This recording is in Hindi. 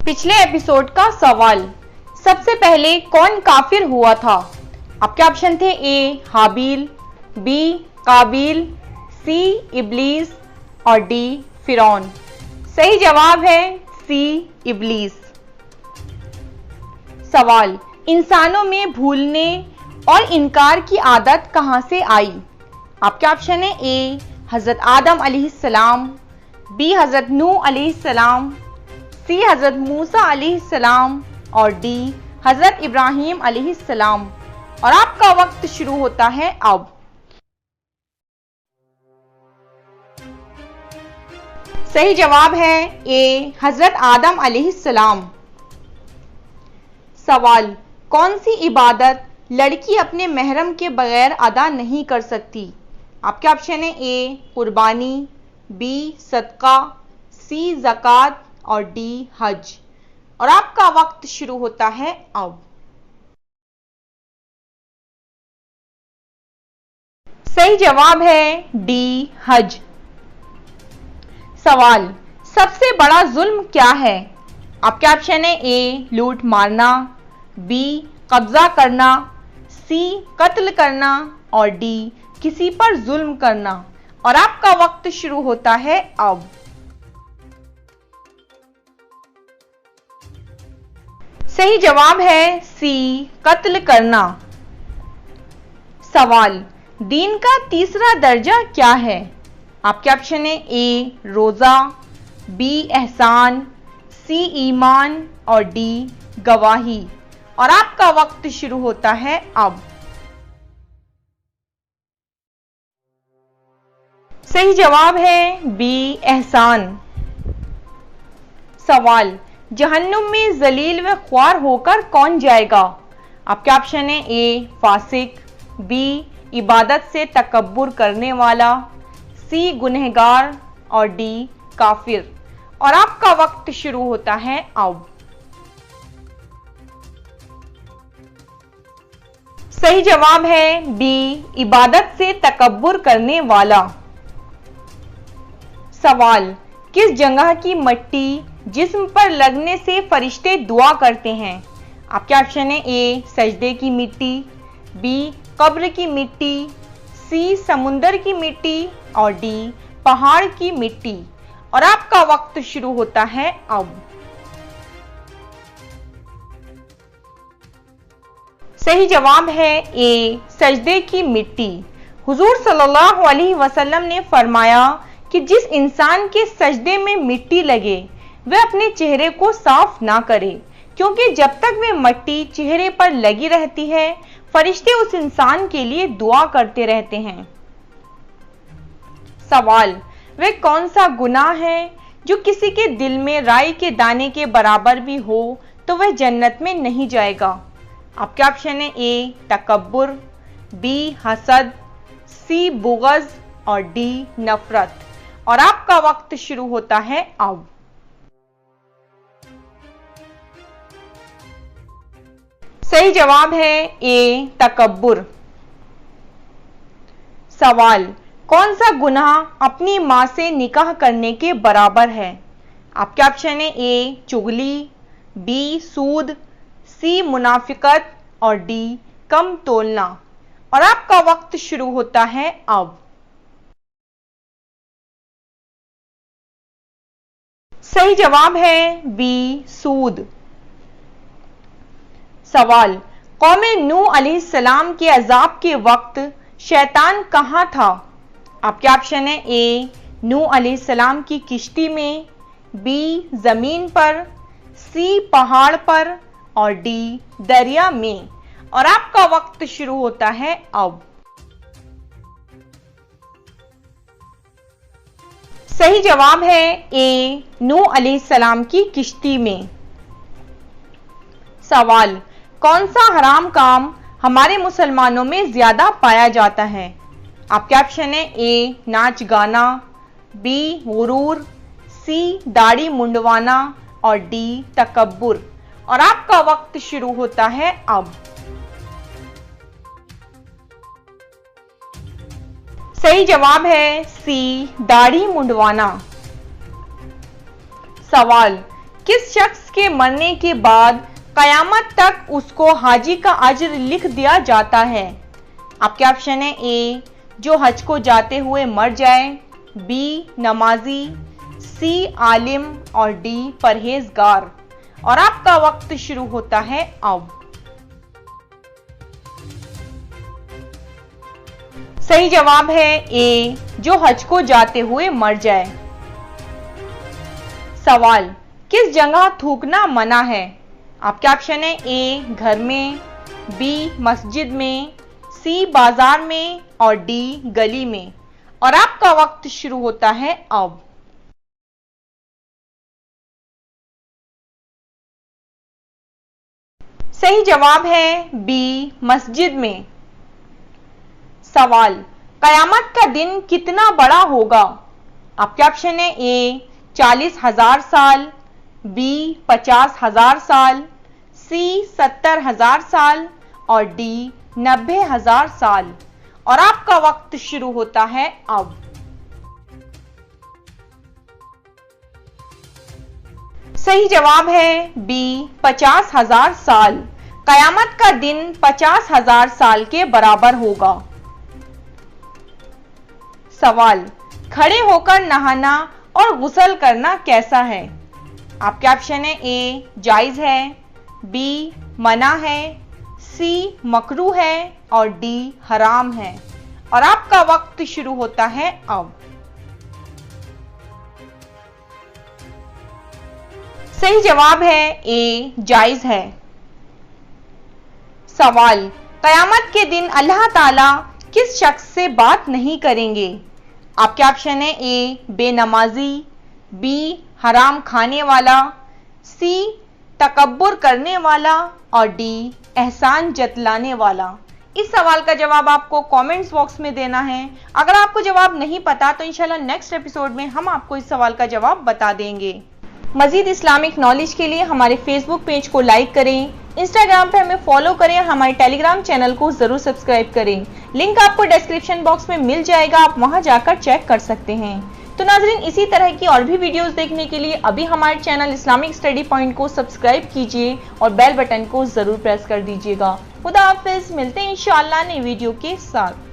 पिछले एपिसोड का सवाल, सबसे पहले कौन काफिर हुआ था? आपके ऑप्शन थे ए हाबील, बी काबिल, सी इब्लीस और डी फिरौन। सही जवाब है सी इब्लीस। सवाल, इंसानों में भूलने और इनकार की आदत कहां से आई? आपके ऑप्शन है ए हजरत आदम अलैहिस्सलाम, बी हजरत नूह अलैहिस्सलाम, सी हजरत मूसा अलैहिस्सलाम और डी हजरत इब्राहिम अलैहिस्सलाम। और आपका वक्त शुरू होता है अब। सही जवाब है ए हजरत आदम अलैहिस्सलाम। सवाल, कौन सी इबादत लड़की अपने महरम के बगैर अदा नहीं कर सकती? आपके ऑप्शन है ए कुर्बानी, बी सदका, सी ज़कात और डी हज। और आपका वक्त शुरू होता है अब। सही जवाब है डी हज। सवाल, सबसे बड़ा जुल्म क्या है? आपके ऑप्शन है ए लूट मारना, बी कब्जा करना, सी कत्ल करना और डी किसी पर जुल्म करना। और आपका वक्त शुरू होता है अब। सही जवाब है सी कत्ल करना। सवाल, दीन का तीसरा दर्जा क्या है? आपके ऑप्शन है ए रोजा, बी एहसान, सी ईमान और डी गवाही। और आपका वक्त शुरू होता है अब। सही जवाब है बी एहसान। सवाल, जहन्नुम में जलील व ख्वार होकर कौन जाएगा? आपके ऑप्शन है ए फासिक, बी इबादत से तकब्बुर करने वाला, सी गुनहगार और डी काफिर। और आपका वक्त शुरू होता है अब। सही जवाब है बी इबादत से तकब्बुर करने वाला। सवाल, किस जगह की मिट्टी जिस्म पर लगने से फरिश्ते दुआ करते हैं? आपके ऑप्शन है ए सजदे की मिट्टी, बी कब्र की मिट्टी, सी समुंदर की मिट्टी और डी पहाड़ की मिट्टी। और आपका वक्त शुरू होता है अब। सही जवाब है ए सजदे की मिट्टी। हुजूर सल्लल्लाहु अलैहि वसल्लम ने फरमाया कि जिस इंसान के सजदे में मिट्टी लगे वह अपने चेहरे को साफ ना करे, क्योंकि जब तक वह मिट्टी चेहरे पर लगी रहती है फरिश्ते उस इंसान के लिए दुआ करते रहते हैं। सवाल, वह कौन सा गुनाह है जो किसी के दिल में राई के दाने के बराबर भी हो तो वह जन्नत में नहीं जाएगा? आपके ऑप्शन है ए तकब्बुर, बी हसद, सी बुग़ज़ और डी नफरत। और आपका वक्त शुरू होता है अब। सही जवाब है ए तकब्बुर। सवाल, कौन सा गुनाह अपनी मां से निकाह करने के बराबर है? आपके ऑप्शन है ए चुगली, बी सूद, सी मुनाफिकत और डी कम तोलना। और आपका वक्त शुरू होता है अब। सही जवाब है बी सूद। सवाल, कौमे नूह अलैहिस्सलाम के अजाब के वक्त शैतान कहां था? आपके ऑप्शन है ए नूह अलैहिस्सलाम की किश्ती में, बी जमीन पर, सी पहाड़ पर और डी दरिया में। और आपका वक्त शुरू होता है अब। सही जवाब है ए नूह अलैहिस्सलाम की किश्ती में। सवाल, कौन सा हराम काम हमारे मुसलमानों में ज्यादा पाया जाता है? आपके ऑप्शन है ए नाच गाना, बी गुरूर, सी दाढ़ी मुंडवाना और डी तकब्बुर। और आपका वक्त शुरू होता है अब। सही जवाब है सी दाढ़ी मुंडवाना। सवाल, किस शख्स के मरने के बाद कयामत तक उसको हाजी का अज्र लिख दिया जाता है? आपके ऑप्शन है ए जो हज को जाते हुए मर जाए, बी नमाजी, सी आलिम और डी परहेजगार। और आपका वक्त शुरू होता है अब। सही जवाब है ए जो हज को जाते हुए मर जाए। सवाल, किस जगह थूकना मना है? आपके ऑप्शन है ए घर में, बी मस्जिद में, सी बाजार में और डी गली में। और आपका वक्त शुरू होता है अब। सही जवाब है बी मस्जिद में। सवाल, कयामत का दिन कितना बड़ा होगा? आपके ऑप्शन है ए 40,000 साल, बी 50,000 साल, सी 70,000 साल और डी 90,000 साल। और आपका वक्त शुरू होता है अब। सही जवाब है बी 50,000 साल। कयामत का दिन 50,000 साल के बराबर होगा। सवाल, खड़े होकर नहाना और गुस्ल करना कैसा है? आपके ऑप्शन है ए जायज है, बी मना है, सी मकरू है और डी हराम है। और आपका वक्त शुरू होता है अब। सही जवाब है ए जायज है। सवाल, कयामत के दिन अल्लाह ताला किस शख्स से बात नहीं करेंगे? आपके ऑप्शन है ए बेनमाजी, बी हराम खाने वाला, सी तकब्बुर करने वाला और डी एहसान जतलाने वाला। इस सवाल का जवाब आपको कमेंट्स बॉक्स में देना है। अगर आपको जवाब नहीं पता तो इंशाल्लाह नेक्स्ट एपिसोड में हम आपको इस सवाल का जवाब बता देंगे। मजीद इस्लामिक नॉलेज के लिए हमारे फेसबुक पेज को लाइक करें, इंस्टाग्राम पे हमें फॉलो करें और हमारे टेलीग्राम चैनल को जरूर सब्सक्राइब करें। लिंक आपको डिस्क्रिप्शन बॉक्स में मिल जाएगा, आप वहां जाकर चेक कर सकते हैं। तो नाजरीन, इसी तरह की और भी वीडियोस देखने के लिए अभी हमारे चैनल इस्लामिक स्टडी पॉइंट को सब्सक्राइब कीजिए और बेल बटन को जरूर प्रेस कर दीजिएगा। खुदा हाफिज, मिलते हैं इंशाअल्लाह नई वीडियो के साथ।